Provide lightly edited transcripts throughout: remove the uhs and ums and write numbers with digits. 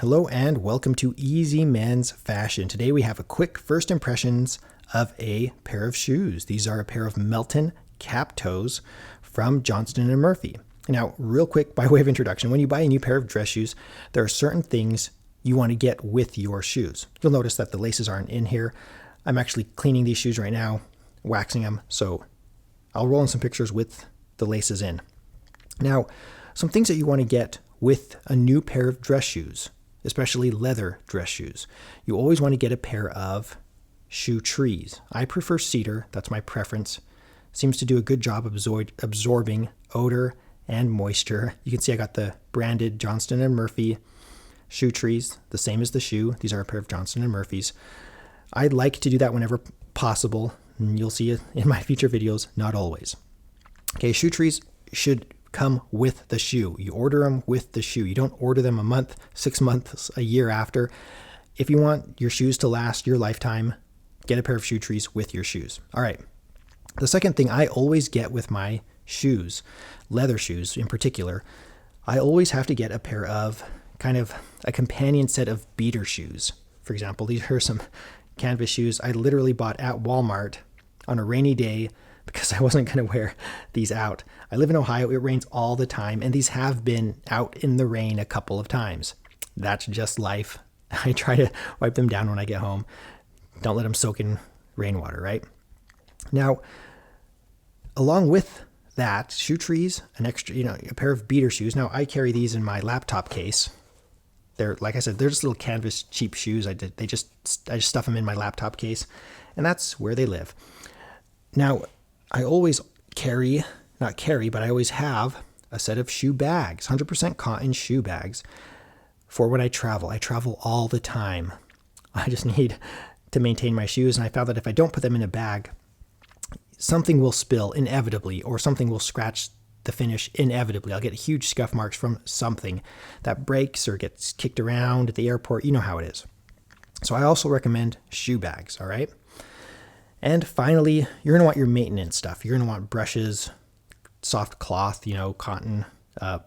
Hello and welcome to Easy Men's Fashion. Today we have a quick first impressions of a pair of shoes. These are a pair of Melton Cap Toes from Johnston Murphy. Now, real quick, by way of introduction, when you buy a new pair of dress shoes, there are certain things you want to get with your shoes. You'll notice that the laces aren't in here. I'm actually cleaning these shoes right now, waxing them, so I'll roll in some pictures with the laces in. Now, some things that you want to get with a new pair of dress shoes, especially leather dress shoes. You always want to get a pair of shoe trees. I prefer cedar, that's my preference. Seems to do a good job absorbing odor and moisture. You can see I got the branded Johnston Murphy shoe trees, the same as the shoe. These are a pair of Johnston Murphys. I like to do that whenever possible, and you'll see it in my future videos, not always. Okay, shoe trees should come with the shoe. You order them with the shoe. You don't order them a month, 6 months, a year after. If you want your shoes to last your lifetime, get a pair of shoe trees with your shoes. All right. The second thing I always get with my shoes, leather shoes in particular, I always have to get a pair of kind of a companion set of beater shoes. For example, these are some canvas shoes I literally bought at Walmart on a rainy day because I wasn't going to wear these out. I live in Ohio. It rains all the time, and these have been out in the rain a couple of times. That's just life. I try to wipe them down when I get home. Don't let them soak in rainwater, right? Now, along with that, shoe trees, an extra, a pair of beater shoes. Now, I carry these in my laptop case. They're, like I said, they're just little canvas cheap shoes. I just stuff them in my laptop case, and that's where they live. Now, I always I always have a set of shoe bags, 100% cotton shoe bags for when I travel. I travel all the time. I just need to maintain my shoes, and I found that if I don't put them in a bag, something will spill inevitably, or something will scratch the finish inevitably. I'll get huge scuff marks from something that breaks or gets kicked around at the airport. You know how it is. So I also recommend shoe bags, all right? And finally, you're going to want your maintenance stuff. You're going to want brushes, soft cloth, cotton,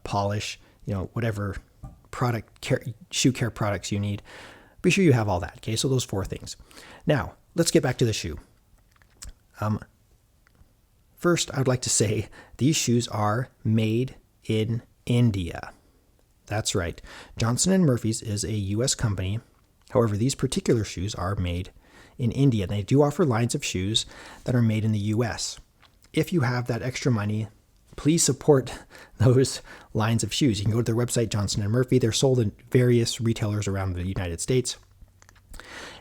polish, whatever shoe care products you need. Be sure you have all that, okay? So those 4 things. Now, let's get back to the shoe. First, I would like to say these shoes are made in India. That's right. Johnston Murphy's is a U.S. company. However, these particular shoes are made in India. They do offer lines of shoes that are made in the U.S. If you have that extra money, please support those lines of shoes. You can go to their website, Johnston Murphy. They're sold in various retailers around the United States.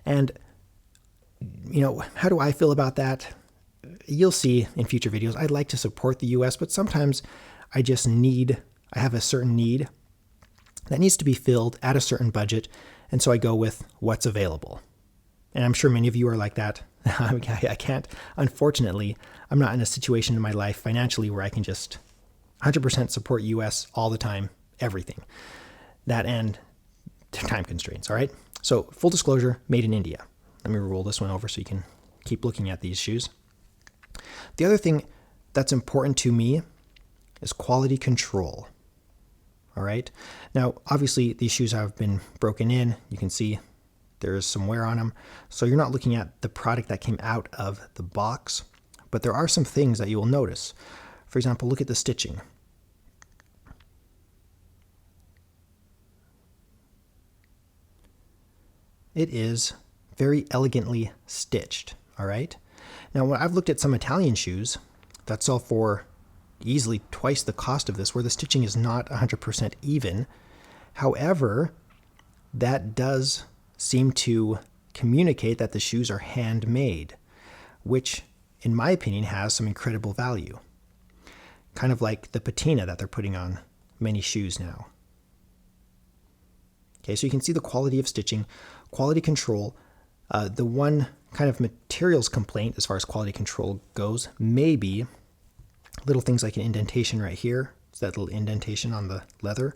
And, how do I feel about that? You'll see in future videos. I'd like to support the U.S., but sometimes I have a certain need that needs to be filled at a certain budget, and so I go with what's available. And I'm sure many of you are like that. I can't, unfortunately, I'm not in a situation in my life financially where I can just 100% support US all the time, everything. That and time constraints, all right? So full disclosure, made in India. Let me roll this one over so you can keep looking at these shoes. The other thing that's important to me is quality control, all right? Now, obviously, these shoes have been broken in. You can see there's some wear on them. So you're not looking at the product that came out of the box, but there are some things that you will notice. For example, look at the stitching. It is very elegantly stitched, all right? Now, when I've looked at some Italian shoes that sell for easily twice the cost of this, where the stitching is not 100% even. However, that does seem to communicate that the shoes are handmade, which, in my opinion, has some incredible value. Kind of like the patina that they're putting on many shoes now. Okay, so you can see the quality of stitching, quality control. The one kind of materials complaint as far as quality control goes may be little things like an indentation right here. It's that little indentation on the leather.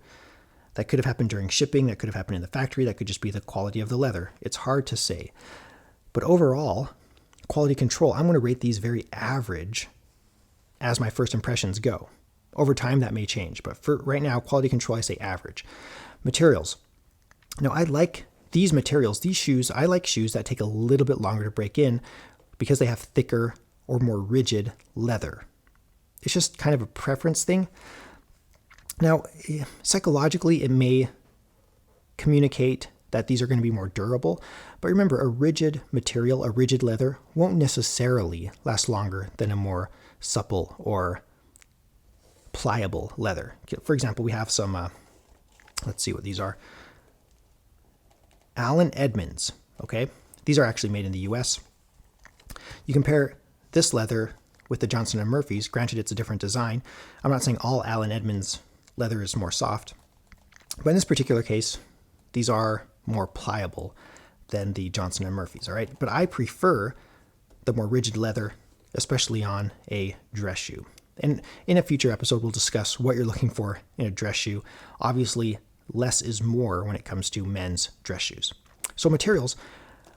That could have happened during shipping. That could have happened in the factory. That could just be the quality of the leather. It's hard to say. But overall, quality control, I'm going to rate these very average as my first impressions go. Over time, that may change. But for right now, quality control, I say average. Materials. Now, I like these materials, these shoes. I like shoes that take a little bit longer to break in because they have thicker or more rigid leather. It's just kind of a preference thing. Now, psychologically, it may communicate that these are going to be more durable. But remember, a rigid material, a rigid leather, won't necessarily last longer than a more supple or pliable leather. For example, we have some, let's see what these are. Allen Edmonds, okay? These are actually made in the US. You compare this leather with the Johnston & Murphy's. Granted, it's a different design. I'm not saying all Allen Edmonds leather is more soft. But in this particular case, these are more pliable than the Johnston & Murphy's, all right? But I prefer the more rigid leather, especially on a dress shoe. And in a future episode, we'll discuss what you're looking for in a dress shoe. Obviously, less is more when it comes to men's dress shoes. So materials,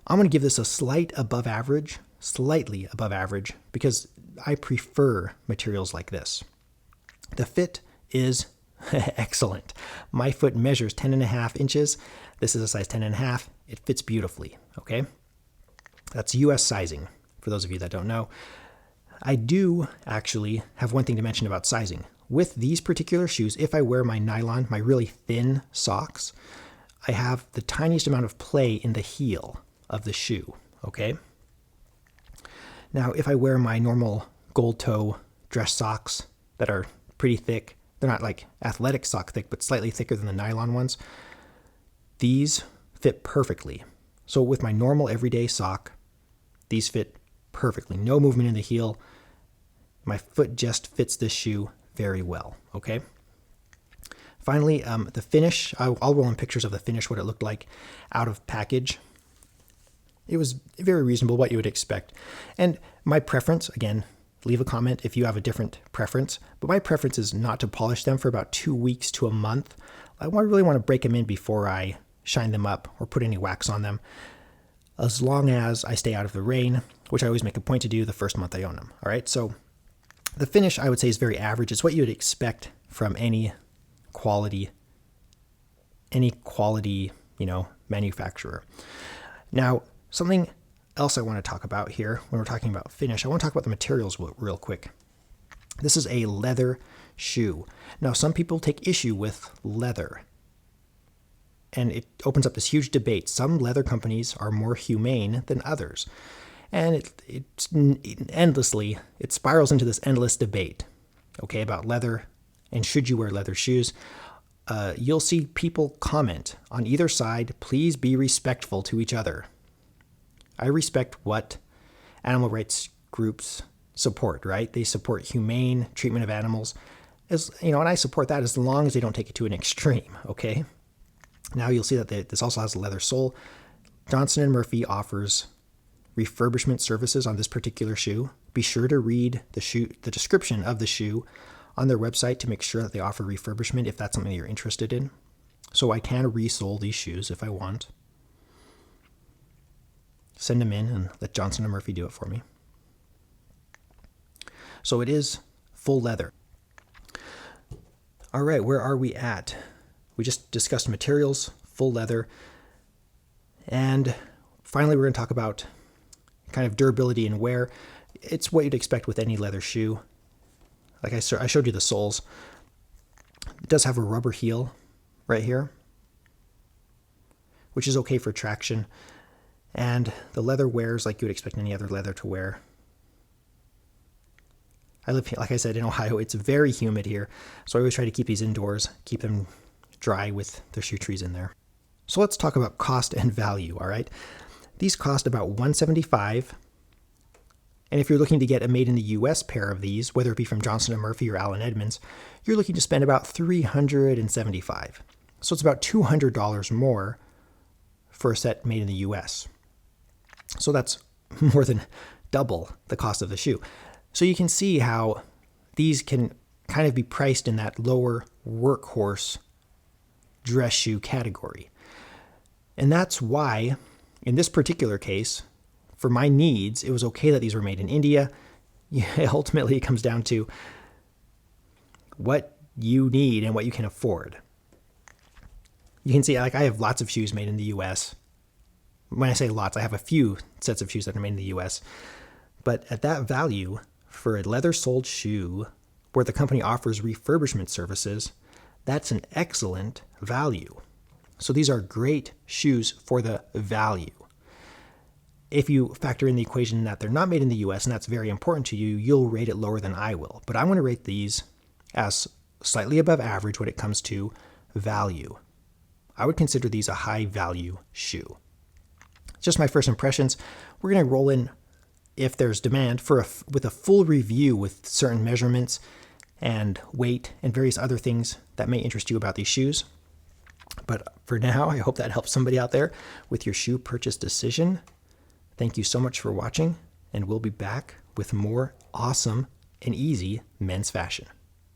I'm going to give this a slightly above average, because I prefer materials like this. The fit is excellent. My foot measures 10.5 inches. This is a size 10.5. It fits beautifully, okay? That's US sizing, for those of you that don't know. I do actually have one thing to mention about sizing. With these particular shoes, if I wear my nylon, my really thin socks, I have the tiniest amount of play in the heel of the shoe, okay? Now, if I wear my normal gold toe dress socks that are pretty thick, they're not like athletic sock thick, but slightly thicker than the nylon ones, these fit perfectly. So with my normal everyday sock, these fit perfectly. No movement in the heel. My foot just fits this shoe very well, okay? Finally, the finish. I'll roll in pictures of the finish, what it looked like out of package. It was very reasonable, what you would expect. And my preference, again, leave a comment if you have a different preference, but my preference is not to polish them for about 2 weeks to a month. I really want to break them in before I shine them up or put any wax on them, as long as I stay out of the rain, which I always make a point to do the first month I own them. All right, so the finish, I would say, is very average. It's what you would expect from any quality, manufacturer. Now, something else I want to talk about here when we're talking about finish, I want to talk about the materials real quick. This is a leather shoe. Now, some people take issue with leather, and it opens up this huge debate. Some leather companies are more humane than others, and it spirals into this endless debate, okay, about leather and should you wear leather shoes. You'll see people comment on either side, please be respectful to each other. I respect what animal rights groups support, right? They support humane treatment of animals, and I support that as long as they don't take it to an extreme, okay? Now you'll see that this also has a leather sole. Johnston & Murphy offers refurbishment services on this particular shoe. Be sure to read the description of the shoe on their website to make sure that they offer refurbishment if that's something you're interested in. So I can resole these shoes if I want. Send them in and let Johnston & Murphy do it for me. So it is full leather. All right, where are we at? We just discussed materials, full leather, and finally we're going to talk about kind of durability and wear. It's what you'd expect with any leather shoe. Like I showed you the soles. It does have a rubber heel right here, which is okay for traction. And the leather wears like you would expect any other leather to wear. I live, like I said, in Ohio. It's very humid here, so I always try to keep these indoors, keep them dry with the shoe trees in there. So let's talk about cost and value, all right? These cost about $175. And if you're looking to get a made in the US pair of these, whether it be from Johnston & Murphy or Allen Edmonds, you're looking to spend about $375. So it's about $200 more for a set made in the US. So that's more than double the cost of the shoe. So you can see how these can kind of be priced in that lower workhorse dress shoe category. And that's why, in this particular case, for my needs, it was okay that these were made in India. Ultimately, it comes down to what you need and what you can afford. You can see, like, I have lots of shoes made in the US. When I say lots, I have a few sets of shoes that are made in the US. But at that value, for a leather-soled shoe where the company offers refurbishment services, that's an excellent value. So these are great shoes for the value. If you factor in the equation that they're not made in the US, and that's very important to you, you'll rate it lower than I will. But I want to rate these as slightly above average when it comes to value. I would consider these a high value shoe. Just my first impressions. We're going to roll in, if there's demand, with a full review with certain measurements and weight and various other things that may interest you about these shoes. But for now, I hope that helps somebody out there with your shoe purchase decision. Thank you so much for watching, and we'll be back with more awesome and easy men's fashion.